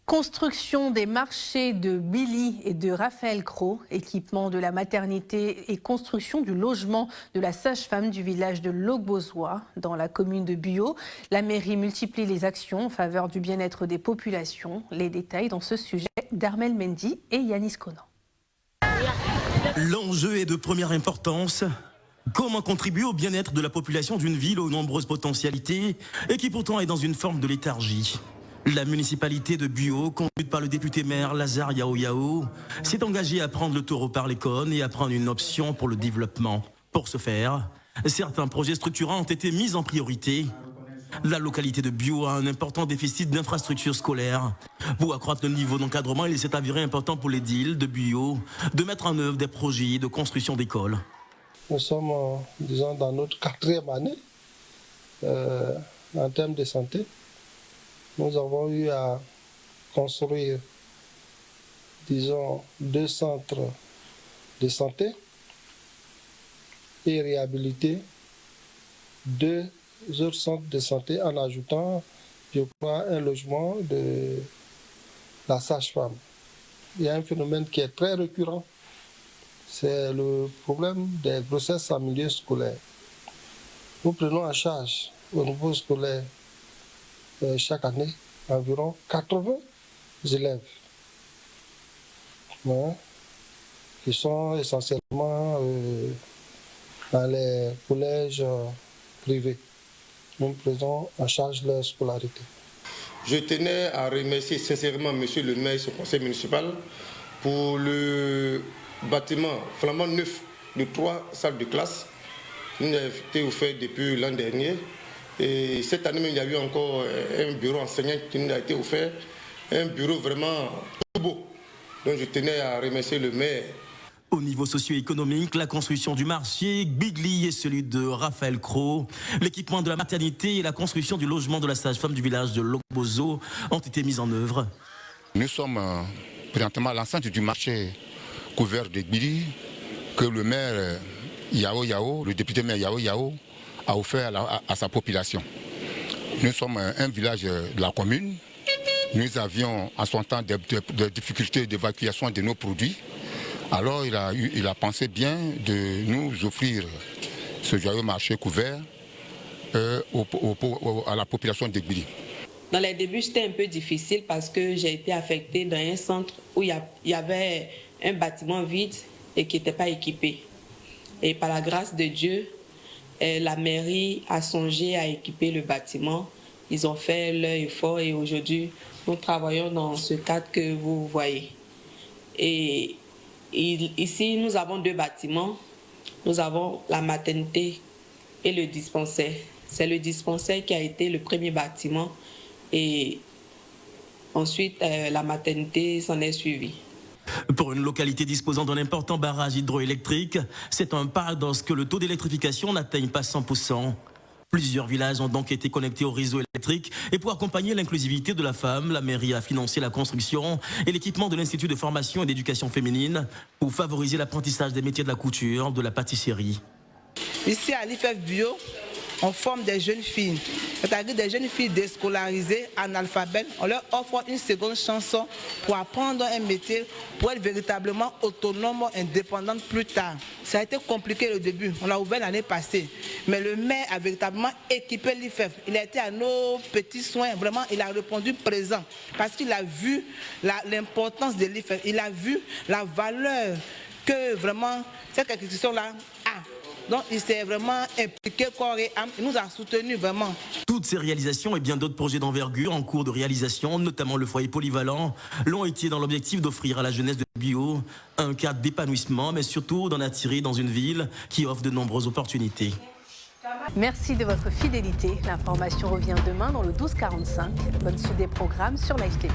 Construction des marchés de Billy et de Raphaël Cros, équipement de la maternité et construction du logement de la sage-femme du village de Logbozois dans la commune de Buyo. La mairie multiplie les actions en faveur du bien-être des populations. Les détails dans ce sujet d'Armel Mendy et Yanis Conan. L'enjeu est de première importance. Comment contribuer au bien-être de la population d'une ville aux nombreuses potentialités et qui pourtant est dans une forme de léthargie? La municipalité de Buyo, conduite par le député maire Lazare Yao Yao, s'est engagée à prendre le taureau par les cornes et à prendre une option pour le développement. Pour ce faire, certains projets structurants ont été mis en priorité. La localité de Buyo a un important déficit d'infrastructures scolaires. Pour accroître le niveau d'encadrement, il s'est avéré important pour l'édile de Buyo de mettre en œuvre des projets de construction d'écoles. Nous sommes, disons, dans notre 4e année en termes de santé. Nous avons eu à construire, disons, 2 centres de santé et réhabiliter 2 autres centres de santé en ajoutant, je crois, un logement de la sage-femme. Il y a un phénomène qui est très récurrent, c'est le problème des grossesses en milieu scolaire. Nous prenons en charge au niveau scolaire chaque année environ 80 élèves qui sont essentiellement dans les collèges privés. Nous prenons en charge leur scolarité. Je tenais à remercier sincèrement monsieur le maire et son conseil municipal pour le bâtiment flambant neuf de 3 salles de classe qui nous a été offert depuis l'an dernier. Et cette année même, il y a eu encore un bureau enseignant qui nous a été offert, un bureau vraiment tout beau. Donc je tenais à remercier le maire. Au niveau socio-économique, la construction du marché Bigli et celui de Raphaël Cros, l'équipement de la maternité et la construction du logement de la sage-femme du village de Logbozo ont été mis en œuvre. Nous sommes présentement à l'enceinte du marché couvert de Bigli que le maire Yao Yao, le député maire Yao Yao, a offert à sa population. Nous sommes un village de la commune. Nous avions en son temps des difficultés d'évacuation de nos produits. Alors il a pensé bien de nous offrir ce joyeux marché couvert à la population de Gbili. Dans les débuts, c'était un peu difficile parce que j'ai été affectée dans un centre où il y avait un bâtiment vide et qui n'était pas équipé. Et par la grâce de Dieu, la mairie a songé à équiper le bâtiment. Ils ont fait leur effort et aujourd'hui, nous travaillons dans ce cadre que vous voyez. Et ici, nous avons 2 bâtiments. Nous avons la maternité et le dispensaire. C'est le dispensaire qui a été le premier bâtiment et ensuite la maternité s'en est suivie. Pour une localité disposant d'un important barrage hydroélectrique, c'est un paradoxe que le taux d'électrification n'atteigne pas 100%. Plusieurs villages ont donc été connectés au réseau électrique et pour accompagner l'inclusivité de la femme, la mairie a financé la construction et l'équipement de l'Institut de formation et d'éducation féminine pour favoriser l'apprentissage des métiers de la couture, de la pâtisserie. Ici à l'IFEF Bio, on forme des jeunes filles, c'est-à-dire des jeunes filles déscolarisées, analphabètes. On leur offre une seconde chance pour apprendre un métier, pour être véritablement autonome, indépendante plus tard. Ça a été compliqué au début, on l'a ouvert l'année passée. Mais le maire a véritablement équipé l'IFEF. Il a été à nos petits soins, vraiment, il a répondu présent. Parce qu'il a vu l'importance de l'IFEF, il a vu la valeur que vraiment cette institution-là a. Donc il s'est vraiment impliqué corps et âme, il nous a soutenus vraiment. Toutes ces réalisations et bien d'autres projets d'envergure en cours de réalisation, notamment le foyer polyvalent, l'ont été dans l'objectif d'offrir à la jeunesse de Buyo un cadre d'épanouissement, mais surtout d'en attirer dans une ville qui offre de nombreuses opportunités. Merci de votre fidélité. L'information revient demain dans le 12:45. Bonne suite des programmes sur Live TV.